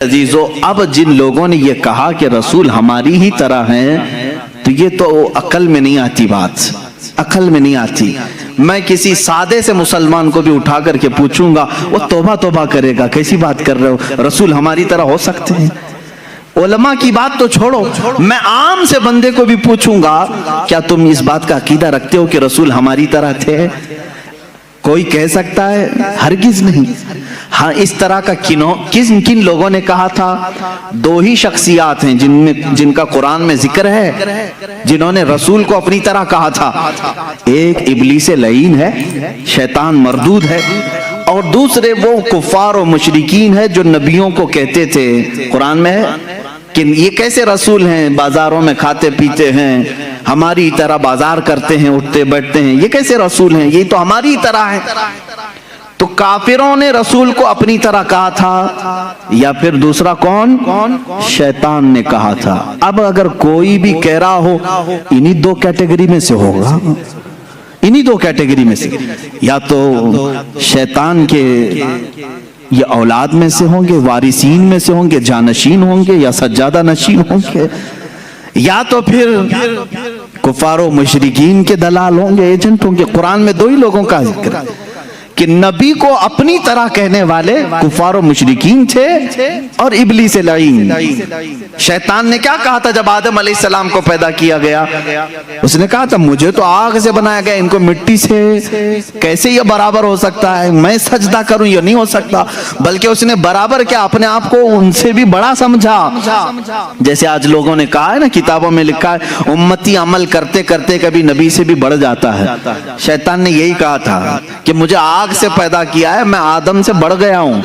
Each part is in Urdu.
عزیزو، اب جن لوگوں نے یہ کہا کہ رسول ہماری ہی طرح ہیں تو یہ تو عقل میں نہیں آتی بات، عقل میں نہیں آتی۔ میں کسی سادے سے مسلمان کو بھی اٹھا کر کے پوچھوں گا، وہ توبہ توبہ کرے گا، کیسی بات کر رہے ہو، رسول ہماری طرح ہو سکتے ہیں؟ علماء کی بات تو چھوڑو، میں عام سے بندے کو بھی پوچھوں گا کیا تم اس بات کا عقیدہ رکھتے ہو کہ رسول ہماری طرح تھے؟ کوئی کہہ سکتا ہے؟ ہرگز نہیں۔ ہاں، اس طرح کا کن لوگوں نے کہا تھا؟ دو ہی شخصیات ہیں جن کا قرآن میں ذکر ہے، جنہوں نے رسول کو اپنی طرح کہا تھا۔ ایک ابلیس لعین ہے، شیطان مردود ہے، اور دوسرے وہ کفار و مشرکین ہے جو نبیوں کو کہتے تھے، قرآن میں ہے کہ یہ کیسے رسول ہیں، بازاروں میں کھاتے پیتے ہیں، ہماری طرح بازار کرتے ہیں، اٹھتے بیٹھتے ہیں، یہ کیسے رسول ہیں، یہ تو ہماری طرح ہیں۔ تو کافروں نے رسول کو اپنی طرح کہا تھا، یا پھر دوسرا کون؟ شیطان نے کہا تھا۔ اب اگر کوئی بھی کہہ رہا ہو، انہی دو کیٹیگری میں سے ہوگا، انہی دو کیٹیگری میں سے، یا تو شیطان کے یہ اولاد میں سے ہوں گے، وارثین میں سے ہوں گے، جانشین ہوں گے، یا سجادہ نشین ہوں گے، یا تو پھر کفار و مشرکین کے دلال ہوں گے، ایجنٹ ہوں گے۔ قرآن میں دو ہی لوگوں کا ذکر ہے کہ نبی کو اپنی طرح کہنے والے کفار و مشرکین تھے اور ابلیس لعین۔ شیطان نے کیا کہا تھا جب آدم علیہ السلام کو پیدا کیا گیا؟ اس نے کہا تھا مجھے تو آگ سے بنایا گیا، ان کو مٹی سے کیسے یہ برابر ہو سکتا ہے، میں سجدہ کروں یہ نہیں ہو سکتا۔ بلکہ اس نے برابر کیا، اپنے آپ کو ان سے بھی بڑا سمجھا۔ جیسے آج لوگوں نے کہا ہے نا، کتابوں میں لکھا ہے امتی عمل کرتے کرتے کبھی نبی سے بھی بڑھ جاتا ہے۔ شیطان نے یہی کہا تھا کہ مجھے آگ سے پیدا کیا ہے، میں آدم سے بڑھ گیا ہوں،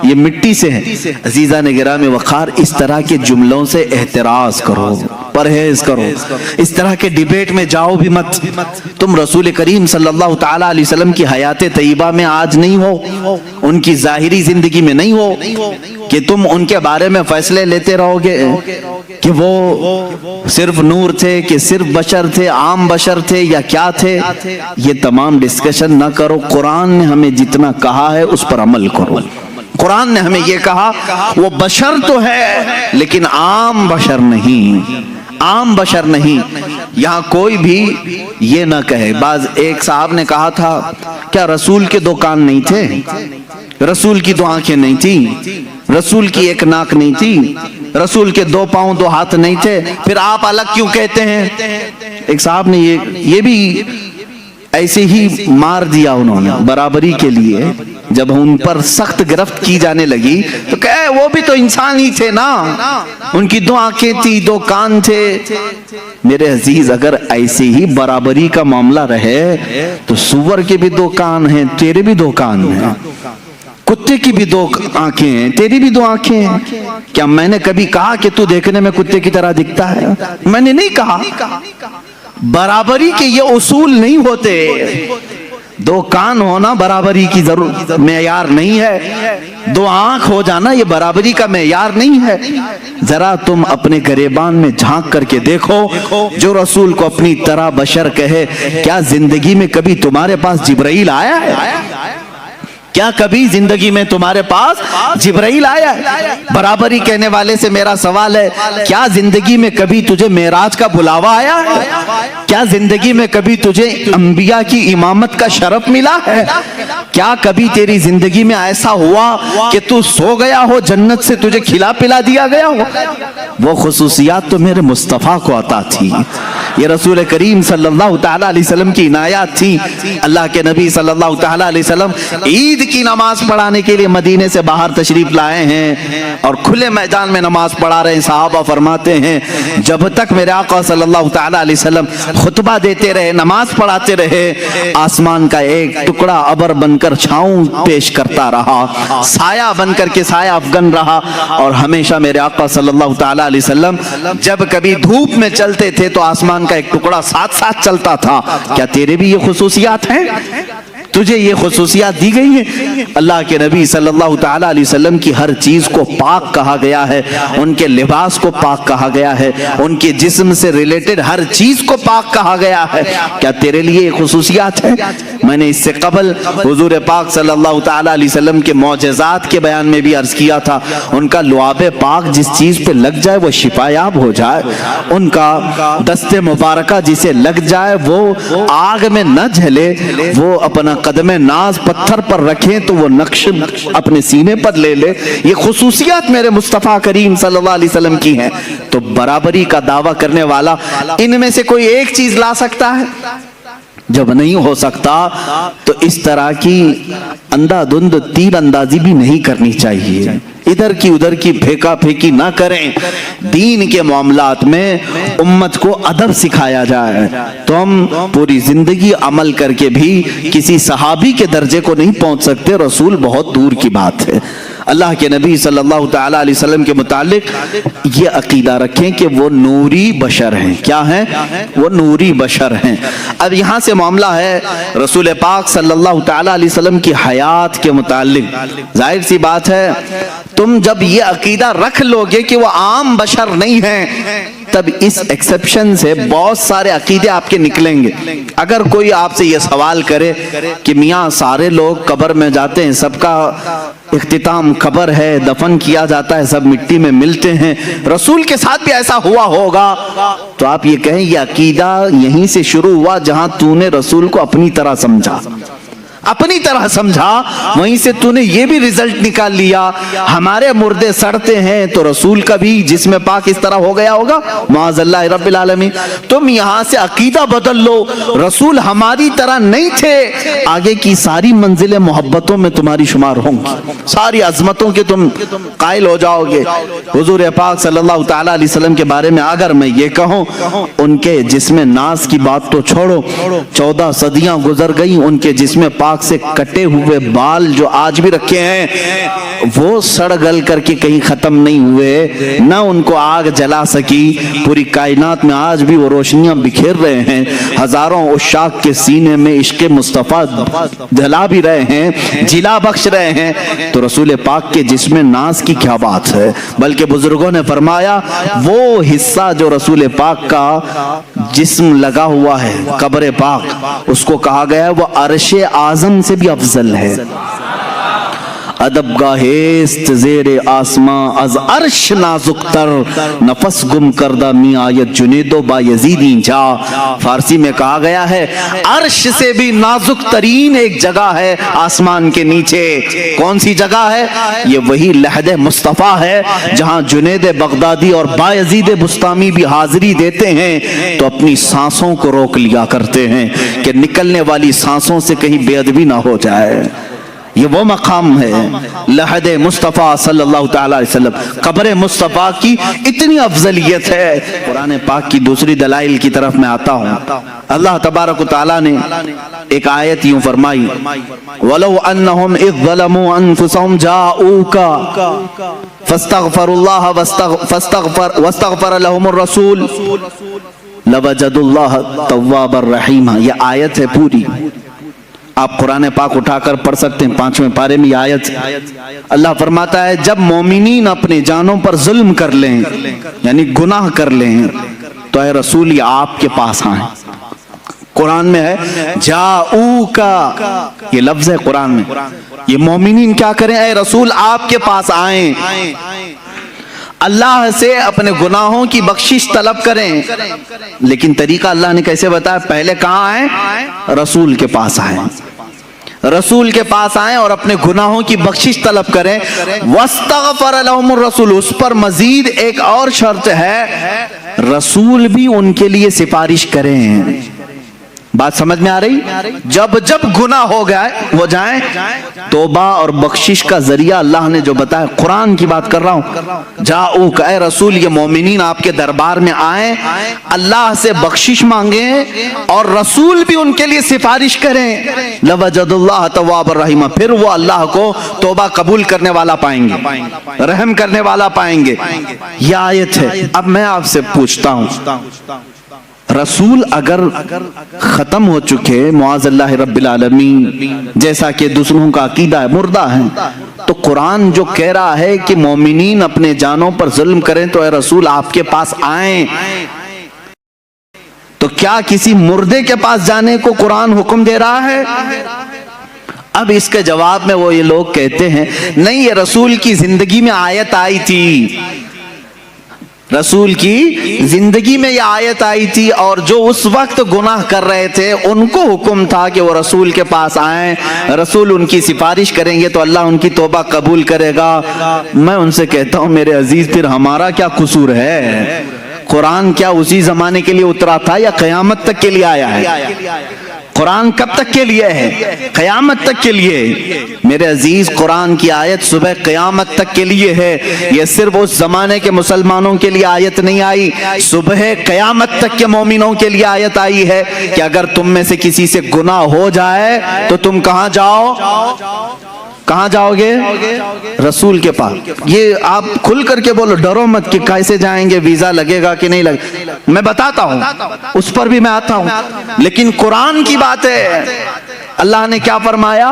یہ مٹی سے ہے۔ عزیزان گرامی وقار، اس طرح کے جملوں سے احتراز کرو، پرہیز کرو، اس طرح کے ڈیبیٹ میں جاؤ بھی مت۔ تم رسول کریم صلی اللہ تعالیٰ علیہ وسلم کی حیات طیبہ میں آج نہیں ہو، ان کی ظاہری زندگی میں نہیں ہو کہ تم ان کے بارے میں فیصلے لیتے رہو گے کہ وہ صرف نور تھے، کہ صرف بشر تھے، عام بشر تھے، یا کیا تھے۔ یہ تمام ڈسکشن نہ کرو، قرآن نے ہمیں جتنا کہا ہے اس پر عمل کرو۔ قرآن نے ہمیں یہ کہا وہ بشر تو ہے لیکن عام بشر نہیں، عام بشر نہیں۔ یہاں کوئی بھی یہ نہ کہے، ایک صاحب نے کہا تھا کیا رسول کے دو کان نہیں تھے، رسول کی دو آنکھیں نہیں تھی، رسول کی ایک ناک نہیں تھی، رسول کے دو پاؤں دو ہاتھ نہیں تھے، پھر آپ الگ کیوں کہتے ہیں؟ ایک صاحب نے یہ بھی ایسے ہی مار دیا انہوں نے برابری کے لیے، جب ان پر سخت گرفت کی جانے لگی تو کہے وہ بھی تو انسان ہی تھے نا، ان کی دو آنکھیں تھی، دو کان تھے۔ میرے عزیز، اگر ایسے ہی برابری کا معاملہ رہے تو سور کے بھی دو کان ہیں، تیرے بھی دو کان ہیں، کتے کی بھی دو آنکھیں ہیں، تیری بھی دو آنکھیں ہیں۔ کیا میں نے کبھی کہا کہ تو دیکھنے میں کتے کی طرح دکھتا ہے؟ میں نے نہیں کہا۔ برابری کے یہ اصول نہیں ہوتے، دو کان ہونا برابری کی ضرورت معیار نہیں ہے، دو آنکھ ہو جانا یہ برابری کا معیار نہیں ہے۔ ذرا تم اپنے گریبان میں جھانک کر کے دیکھو، جو رسول کو اپنی طرح بشر کہے، کیا زندگی میں کبھی تمہارے پاس جبرائیل آیا ہے؟ کیا کبھی زندگی میں تمہارے پاس جبرائیل آیا ہے؟ برابری کہنے والے سے میرا سوال ہے، کیا زندگی میں کبھی تجھے معراج کا بلاوا آیا ہے؟ کیا زندگی میں کبھی تجھے انبیاء کی امامت کا شرف ملا ہے؟ کیا کبھی تیری زندگی میں ایسا ہوا کہ تو سو گیا ہو، جنت سے تجھے کھلا پلا دیا گیا ہو؟ وہ خصوصیات تو میرے مصطفیٰ کو عطا تھی، یہ رسول کریم صلی اللہ تعالیٰ علیہ وسلم کی عنایات تھی۔ اللہ کے نبی صلی اللہ تعالیٰ علیہ وسلم عید کی نماز پڑھانے کے لیے مدینے سے باہر تشریف لائے ہیں اور کھلے میدان میں نماز پڑھا رہے ہیں۔ صحابہ فرماتے ہیں جب تک میرے آقا صلی اللہ تعالیٰ علیہ وسلم خطبہ دیتے رہے، نماز پڑھاتے رہے، آسمان کا ایک ٹکڑا ابر بن کر چھاؤں پیش کرتا رہا، سایہ بن کر کے سایہ افغن رہا، اور ہمیشہ میرے آقا صلی اللہ تعالیٰ علیہ وسلم جب کبھی دھوپ میں چلتے تھے تو آسمان کا ایک ٹکڑا ساتھ ساتھ چلتا تھا۔ کیا تیرے بھی یہ خصوصیات ہیں؟ تجھے یہ خصوصیات دی گئی ہیں۔ اللہ کے نبی صلی اللہ تعالیٰ علیہ وسلم کی ہر چیز کو پاک کہا گیا ہے، ان کے لباس کو پاک کہا گیا ہے، ان کے جسم سے ریلیٹڈ ہر چیز کو پاک کہا گیا ہے۔ کیا تیرے لیے یہ خصوصیات ہیں؟ میں نے اس سے قبل حضور پاک صلی اللہ تعالیٰ علیہ وسلم کے معجزات کے بیان میں بھی عرض کیا تھا، ان کا لعاب پاک جس چیز پہ لگ جائے وہ شفا یاب ہو جائے، ان کا دست مبارکہ جسے لگ جائے وہ آگ میں نہ جھلے، وہ اپنا قدم ناز پتھر پر رکھیں تو وہ نقش اپنے سینے پر لے لے۔ یہ خصوصیات میرے مصطفیٰ کریم صلی اللہ علیہ وسلم کی ہیں۔ تو برابری کا دعویٰ کرنے والا ان میں سے کوئی ایک چیز لا سکتا ہے؟ جب نہیں ہو سکتا تو اس طرح کی اندھا دھند تیر اندازی بھی نہیں کرنی چاہیے، ادھر کی ادھر کی پھینکا پھینکی نہ کریں۔ دین کے معاملات میں امت کو ادب سکھایا جائے تو ہم پوری زندگی عمل کر کے بھی کسی صحابی کے درجے کو نہیں پہنچ سکتے، رسول بہت دور کی بات ہے۔ اللہ کے نبی صلی اللہ تعالیٰ علیہ وسلم کے متعلق یہ عقیدہ رکھیں کہ وہ نوری بشر ہیں۔ کیا ہیں؟ وہ نوری بشر ہیں۔ اب یہاں سے معاملہ ہے رسول پاک صلی اللہ تعالیٰ علیہ وسلم کی حیات کے متعلق۔ ظاہر سی بات ہے تم جب یہ عقیدہ رکھ لو گے کہ وہ عام بشر نہیں ہیں، تب اس ایکسپشن سے بہت سارے عقیدے آپ کے نکلیں گے۔ اگر کوئی آپ سے یہ سوال کرے کہ میاں سارے لوگ قبر میں جاتے ہیں، سب کا اختتام قبر ہے، دفن کیا جاتا ہے، سب مٹی میں ملتے ہیں، رسول کے ساتھ بھی ایسا ہوا ہوگا، تو آپ یہ کہیں یہ عقیدہ یہیں سے شروع ہوا جہاں تو نے رسول کو اپنی طرح سمجھا، اپنی طرح سمجھا، وہیں سے تو نے یہ بھی رزلٹ نکال لیا ہمارے مردے سڑتے ہیں تو رسول کا بھی جسم پاک اس طرح ہو گیا ہوگا، معاذ اللہ رب العالمین۔ تم یہاں سے عقیدہ بدل لو، رسول ہماری طرح نہیں تھے، آگے کی ساری منزلیں محبتوں میں تمہاری شمار ہوں گی، ساری عظمتوں کے تم قائل ہو جاؤ گے۔ حضور پاک صلی اللہ تعالیٰ علیہ وسلم کے بارے میں اگر میں یہ کہوں، ان کے جسم ناز کی بات تو چھوڑو، 14 صدیاں گزر گئی، ان کے جسم پاک سے کٹے ہوئے بال جو آج بھی رکھے ہیں وہ سڑ گل کر کے کہیں ختم نہیں ہوئے، نہ ان کو آگ جلا سکی، پوری کائنات میں آج بھی وہ روشنیاں بکھیر رہے ہیں، ہزاروں عشاق کے سینے میں عشق مصطفیٰ جلا بھی رہے ہیں، جلا بخش رہے ہیں، تو رسول پاک کے جسم ناز کی کیا بات ہے۔ بلکہ بزرگوں نے فرمایا وہ حصہ جو رسول پاک کا جسم لگا ہوا ہے قبر پاک، اس کو کہا گیا ہے وہ عرش اعظم سے بھی افضل ہے۔ ادب گاہست زیر آسماں از عرش نازک تر، نفس گم کردہ می آیت جنید و با یزیدی جا۔ فارسی میں کہا گیا ہے عرش سے بھی نازک ترین ایک جگہ ہے آسمان کے نیچے۔ کون سی جگہ ہے؟ یہ وہی لحد مصطفیٰ ہے جہاں جنید بغدادی اور با یزید بسطامی بھی حاضری دیتے ہیں تو اپنی سانسوں کو روک لیا کرتے ہیں کہ نکلنے والی سانسوں سے کہیں بے ادبی نہ ہو جائے۔ یہ وہ مقام ہے لحد مصطفیٰ صلی اللہ تعالیٰ علیہ وسلم، قبر مصطفیٰ کی اتنی افضلیت ہے۔ قرآن پاک کی دوسری دلائل کی طرف میں آتا ہوں، اللہ تبارک و تعالیٰ نے ایک آیت یوں فرمائی وَلَوْ أَنَّهُمْ إِذْ ظَلَمُوا أَنفُسَهُمْ جَاءُوكَ فَاسْتَغْفَرُوا اللَّهَ وَاسْتَغْفَرَ لَهُمُ الرَّسُولُ لَوَجَدُوا اللَّهَ تَوَّابًا رَحِيمًا۔ یہ آیت ہے پوری، آپ قرآن پاک اٹھا کر پڑھ سکتے ہیں، 5ویں پارے میں یہ آیت۔ اللہ فرماتا ہے جب مومنین اپنے جانوں پر ظلم کر لیں یعنی گناہ کر لیں تو اے رسول یہ آپ کے پاس آئیں۔ قرآن میں ہے جاؤکا، یہ لفظ ہے قرآن میں، یہ مومنین کیا کریں؟ اے رسول آپ کے پاس آئیں، اللہ سے اپنے گناہوں کی بخشش طلب کریں۔ لیکن طریقہ اللہ نے کیسے بتایا؟ پہلے کہاں آئیں؟ رسول کے پاس آئیں، رسول کے پاس آئیں اور اپنے گناہوں کی بخشش طلب کریں۔ وَاسْتَغْفَرَ لَهُمُ الرَّسُولُ، اس پر مزید ایک اور شرط ہے، رسول بھی ان کے لیے سفارش کریں۔ بات سمجھ میں آ رہی؟ جب جب گناہ ہو گئے وہ جائیں، توبہ اور بخشش کا ذریعہ اللہ نے جو بتایا، قرآن کی بات کر رہا ہوں، جاؤ کہ اے رسول یہ مومنین آپ کے دربار میں آئیں، اللہ سے بخشش مانگیں اور رسول بھی ان کے لیے سفارش کریں، لَوَجَدُ اللَّهَ تَوَّابًا رَحِيمًا، پھر وہ اللہ کو توبہ قبول کرنے والا پائیں گے، رحم کرنے والا پائیں گے۔ یہ آیت ہے۔ اب میں آپ سے پوچھتا ہوں رسول اگر ختم ہو چکے معاذ اللہ رب العالمین، جیسا کہ دوسروں کا عقیدہ ہے، مردہ ہیں، تو قرآن جو کہہ رہا ہے کہ مومنین اپنے جانوں پر ظلم کریں تو اے رسول آپ کے پاس آئیں، تو کیا کسی مردے کے پاس جانے کو قرآن حکم دے رہا ہے؟ اب اس کے جواب میں وہ یہ لوگ کہتے ہیں نہیں، یہ رسول کی زندگی میں آیت آئی تھی، رسول کی زندگی میں یہ آیت آئی تھی، اور جو اس وقت گناہ کر رہے تھے ان کو حکم تھا کہ وہ رسول کے پاس آئیں، رسول ان کی سفارش کریں گے تو اللہ ان کی توبہ قبول کرے گا۔ میں ان سے کہتا ہوں میرے عزیز، پھر ہمارا کیا قصور ہے؟ قرآن کیا اسی زمانے کے لیے اترا تھا یا قیامت تک کے لیے آیا ہے؟ قرآن کب تک کے لیے ہے؟ قیامت تک کے لیے۔ میرے عزیز، قرآن کی آیت صبح قیامت تک کے لیے ہے، یہ صرف اس زمانے کے مسلمانوں کے لیے آیت نہیں آئی، صبح قیامت تک کے مومنوں کے لیے آیت آئی ہے کہ اگر تم میں سے کسی سے گناہ ہو جائے تو تم کہاں جاؤ؟ کہاں جاؤ گے؟ رسول کے پاس۔ یہ آپ کھل کر کے بولو، ڈرو مت کہ کیسے جائیں گے، ویزا لگے گا کہ نہیں لگے گا، میں بتاتا ہوں، اس پر بھی میں آتا ہوں، لیکن قرآن کی بات ہے۔ اللہ نے کیا فرمایا؟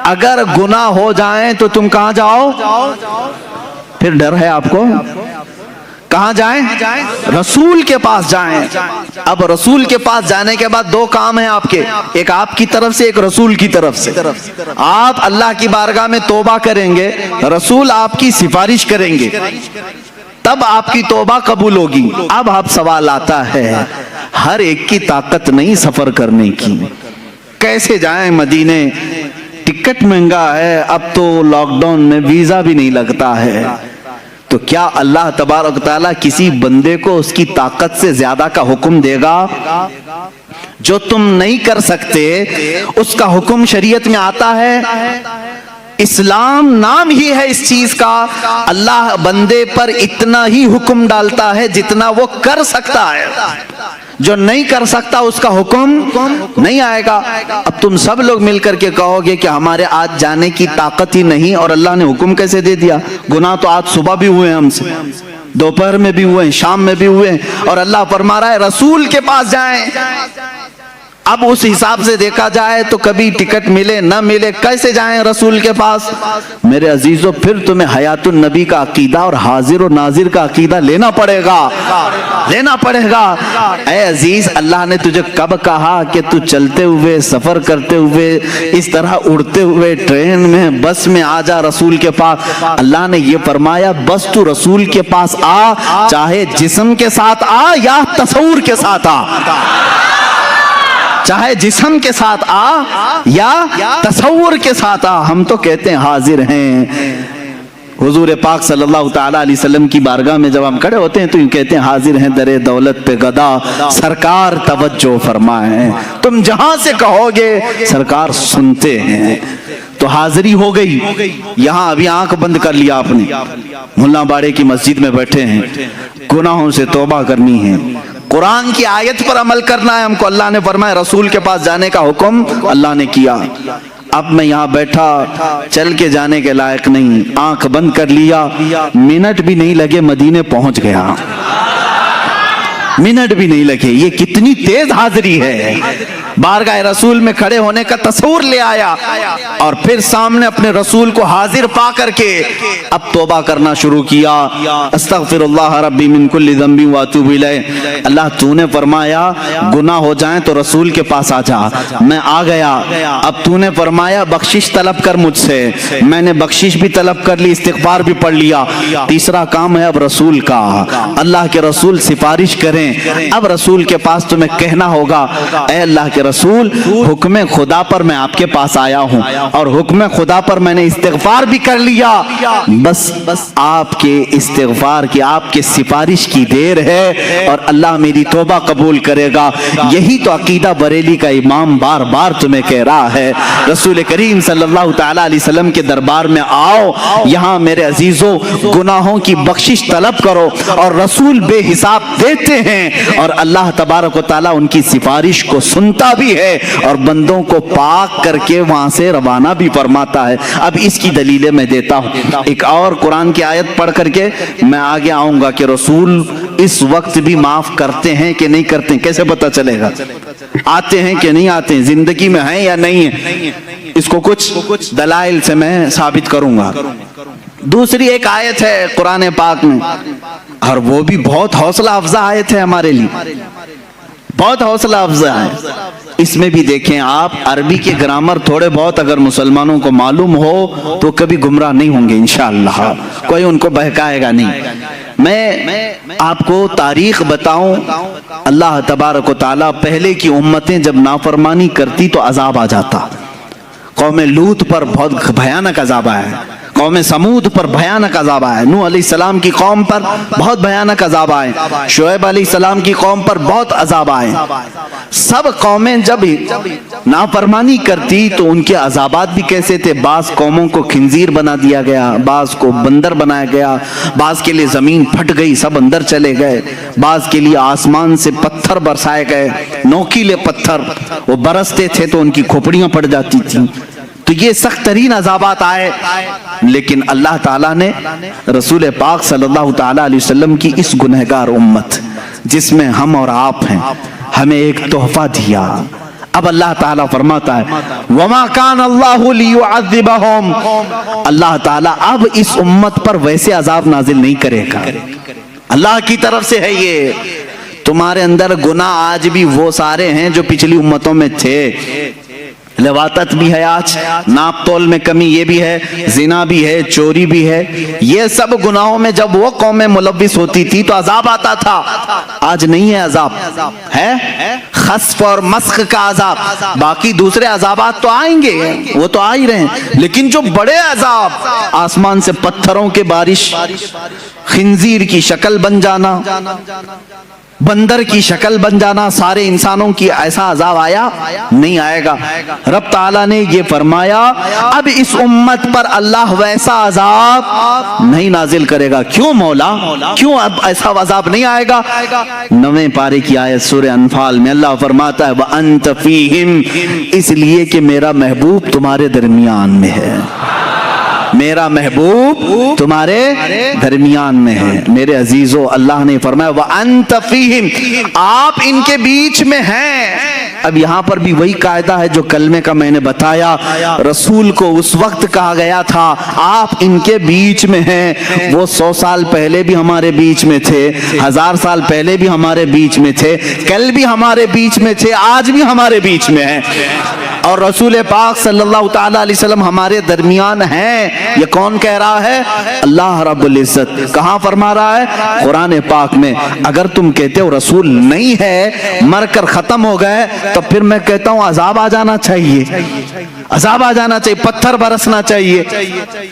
اگر گناہ ہو جائیں تو تم کہاں جاؤ؟ پھر ڈر ہے آپ کو؟ کہاں جائیں؟ رسول کے پاس جائیں۔ اب رسول کے پاس جانے کے بعد دو کام ہیں آپ کے، ایک آپ کی طرف سے، ایک رسول کی طرف سے۔ آپ اللہ کی بارگاہ میں توبہ کریں گے، رسول آپ کی سفارش کریں گے، تب آپ کی توبہ قبول ہوگی۔ اب آپ سوال آتا ہے، ہر ایک کی طاقت نہیں سفر کرنے کی، کیسے جائیں مدینے؟ ٹکٹ مہنگا ہے، اب تو لاک ڈاؤن میں ویزا بھی نہیں لگتا ہے، تو کیا اللہ تبارک و تعالیٰ کسی بندے کو اس کی طاقت سے زیادہ کا حکم دے گا؟ جو تم نہیں کر سکتے اس کا حکم شریعت میں آتا ہے۔ اسلام نام ہی ہے اس چیز کا، اللہ بندے پر اتنا ہی حکم ڈالتا ہے جتنا وہ کر سکتا ہے، جو نہیں کر سکتا اس کا حکم نہیں آئے گا۔ اب تم سب لوگ مل کر کے کہو گے کہ ہمارے آج جانے کی طاقت ہی نہیں، اور اللہ نے حکم کیسے دے دیا؟ گناہ تو آج صبح بھی ہوئے ہم سے، دوپہر میں بھی ہوئے، شام میں بھی ہوئے، اور اللہ فرما رہا ہے رسول کے پاس جائیں۔ اب اس حساب سے دیکھا جائے تو کبھی ٹکٹ ملے نہ ملے، کیسے جائیں رسول کے پاس؟ میرے عزیزو، پھر تمہیں حیات النبی کا عقیدہ اور حاضر و ناظر کا عقیدہ لینا پڑے گا، لینا پڑے گا۔ اے عزیز، اللہ نے تجھے کب کہا کہ تو چلتے ہوئے، سفر کرتے ہوئے، اس طرح اڑتے ہوئے، ٹرین میں، بس میں آ جا رسول کے پاس؟ اللہ نے یہ فرمایا بس تو رسول کے پاس آ، چاہے جسم کے ساتھ آ یا تصور کے ساتھ آ، چاہے جسم کے ساتھ آ یا تصور کے ساتھ آ، ہم تو کہتے ہیں حاضر ہیں۔ حضور پاک صلی اللہ تعالیٰ علیہ وسلم کی بارگاہ میں جب ہم کھڑے ہوتے ہیں تو یوں کہتے ہیں حاضر ہیں در دولت پہ گدا، سرکار توجہ فرمائیں۔ تم جہاں سے کہو گے سرکار سنتے ہیں۔ تو حاضری ہو گئی۔ یہاں ابھی آنکھ بند کر لیا آپ نے، ملا باڑے کی مسجد میں بیٹھے ہیں، گناہوں سے توبہ کرنی ہے، قرآن کی آیت پر عمل کرنا ہے ہم کو۔ اللہ نے فرمایا رسول کے پاس جانے کا حکم اللہ نے کیا۔ اب میں یہاں بیٹھا، چل کے جانے کے لائق نہیں، آنکھ بند کر لیا، منٹ بھی نہیں لگے مدینے پہنچ گیا، منٹ بھی نہیں لگے۔ یہ کتنی تیز حاضری ہے۔ بارگاہ رسول میں کھڑے ہونے کا تصور لے آیا، اور پھر سامنے اپنے رسول کو حاضر پا کر کے اب توبہ کرنا شروع کیا۔ استغفر اللہ ربی من کل ذنب واتوب الیہ۔ اللہ تو نے فرمایا گناہ ہو جائیں تو رسول کے پاس آ جا، میں آ گیا۔ اب تو نے فرمایا بخشش طلب کر مجھ سے، میں نے بخشش بھی طلب کر لی، استغفار بھی پڑھ لیا۔ تیسرا کام ہے اب رسول کا، اللہ کے رسول سفارش کریں۔ اب رسول کے پاس تمہیں کہنا ہوگا اے اللہ کے رسول، حکم خدا پر میں آپ کے پاس آیا ہوں، اور حکم خدا پر میں نے استغفار بھی کر لیا، بس آپ کے استغفار کی، آپ کے سفارش کی دیر ہے، اور اللہ میری توبہ قبول کرے گا۔ یہی تو عقیدہ بریلی کا امام بار بار تمہیں کہہ رہا ہے۔ رسول کریم صلی اللہ تعالیٰ علیہ وسلم کے دربار میں آؤ، یہاں میرے عزیزوں گناہوں کی بخشش طلب کرو، اور رسول بے حساب دیتے ہیں اور اللہ تبارک و تعالیٰ ان کی سفارش کو سنتا بھی ہے اور بندوں کو پاک کر کے وہاں سے روانہ بھی فرماتا ہے۔ اب اس کی دلیلیں میں دیتا ہوں، ایک اور قرآن کی آیت پڑھ کر کے میں آگے آؤں گا کہ رسول اس وقت بھی معاف کرتے ہیں کہ نہیں کرتے ہیں، کیسے پتہ چلے گا؟ آتے ہیں کہ نہیں آتے ہیں، زندگی میں ہیں یا نہیں ہیں، اس کو کچھ دلائل سے میں ثابت کروں گا۔ دوسری ایک آیت ہے قرآن پاک میں اور وہ بھی بہت حوصلہ افزا آیت ہے ہمارے لیے، بہت حوصلہ افزا ہے۔ اس میں بھی دیکھیں آپ، عربی کے گرامر تھوڑے بہت اگر مسلمانوں کو معلوم ہو تو کبھی گمراہ نہیں ہوں گے انشاءاللہ، کوئی ان کو بہکائے گا نہیں۔ میں آپ کو تاریخ بتاؤں، اللہ تبارک و تعالیٰ پہلے کی امتیں جب نافرمانی کرتی تو عذاب آ جاتا۔ قوم لوط پر بہت بھیانک عذاب آیا ہے، قوم سمود پر بھیانک عذاب آئے، نوح علیہ السلام کی قوم پر بہت بھیانک عذاب آئے، شعیب علیہ السلام کی قوم پر بہت عذاب آئے۔ سب قومیں جب نافرمانی کرتی تو ان کے عذابات بھی کیسے تھے؟ بعض قوموں کو خنزیر بنا دیا گیا، بعض کو بندر بنایا گیا، بعض کے لیے زمین پھٹ گئی، سب اندر چلے گئے، بعض کے لیے آسمان سے پتھر برسائے گئے، نوکیلے پتھر، وہ برستے تھے تو ان کی کھوپڑیاں پڑ جاتی تھیں۔ تو یہ سخت ترین عذابات آئے، لیکن اللہ تعالیٰ نے رسول پاک صلی اللہ تعالیٰ علیہ وسلم کی اس گنہگار امت جس میں ہم اور آپ ہیں، ہمیں ایک تحفہ دیا۔ اب اللہ تعالیٰ فرماتا ہے وَمَا كَانَ اللَّهُ لِيُعَذِّبَهُمْ، اللہ تعالیٰ اب اس امت پر ویسے عذاب نازل نہیں کرے گا، اللہ کی طرف سے ہے یہ۔ تمہارے اندر گناہ آج بھی وہ سارے ہیں جو پچھلی امتوں میں تھے، لواطت بھی ہے، آج ناپ تول میں کمی یہ بھی ہے، زنا بھی ہے، چوری بھی ہے، یہ سب گناہوں میں جب وہ قومیں ملوث ہوتی تھی تو عذاب آتا تھا۔ آج نہیں ہے عذاب، ہے خسف اور مسخ کا عذاب، باقی دوسرے عذابات تو آئیں گے، وہ تو آ ہی رہے ہیں، لیکن جو بڑے عذاب، آسمان سے پتھروں کے بارش، خنزیر کی شکل بن جانا، بندر کی شکل بن جانا، سارے انسانوں کی ایسا عذاب آیا نہیں آئے گا۔ رب تعالیٰ نے یہ فرمایا اب اس امت پر اللہ ویسا عذاب نہیں نازل کرے گا۔ کیوں مولا؟ کیوں اب ایسا عذاب نہیں آئے گا؟ 9ویں پارے کی آیت سورہ انفال میں اللہ فرماتا ہے وَأَنْتَ فِيهِمْ، اس لیے کہ میرا محبوب تمہارے درمیان میں ہے، میرا محبوب تمہارے درمیان میں ہے۔ میرے عزیزو، اللہ نے فرمایا وَأَنْتَ فِيهِمْ، آپ ان کے بیچ میں ہیں۔ اب یہاں پر بھی وہی قاعدہ ہے جو کلمے کا میں نے بتایا، رسول کو اس وقت کہا گیا تھا آپ ان کے بیچ میں ہیں، وہ 100 سال پہلے بھی ہمارے بیچ میں تھے، 1000 سال پہلے بھی ہمارے بیچ میں تھے، کل بھی ہمارے بیچ میں تھے، آج بھی ہمارے بیچ میں ہیں، اور رسول پاک صلی اللہ تعالیٰ علیہ وسلم ہمارے درمیان ہیں۔ یہ کون کہہ رہا ہے؟ اللہ رب العزت۔ کہاں فرما رہا ہے؟ قرآن پاک میں۔ اگر تم کہتے ہو رسول نہیں ہے، مر کر ختم ہو گئے، تو پھر میں کہتا ہوں عذاب آ جانا چاہیے، عذاب آ جانا چاہیے، پتھر برسنا چاہیے،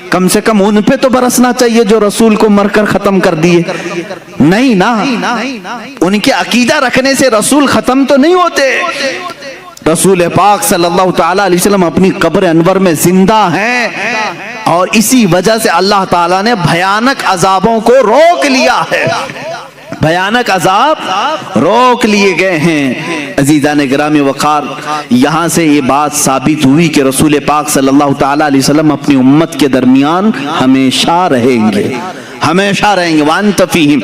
کم سے کم ان پہ تو برسنا چاہیے جو رسول کو مر کر ختم کر دیے۔ نہیں نا، ان کے عقیدہ رکھنے سے رسول ختم تو نہیں ہوتے۔ رسول پاک صلی اللہ تعالیٰ علیہ وسلم اپنی قبر انور میں زندہ ہیں، اور اسی وجہ سے اللہ تعالیٰ نے بھیانک عذابوں کو روک لیا ہے، بھیانک عذاب روک لیے گئے ہیں۔ عزیزان گرامی وقار، یہاں سے یہ بات ثابت ہوئی کہ رسول پاک صلی اللہ تعالیٰ علیہ وسلم اپنی امت کے درمیان ہمیشہ رہیں گے، ہمیشہ رہیں گے۔ وَأَنْتَ فِيهِمْ،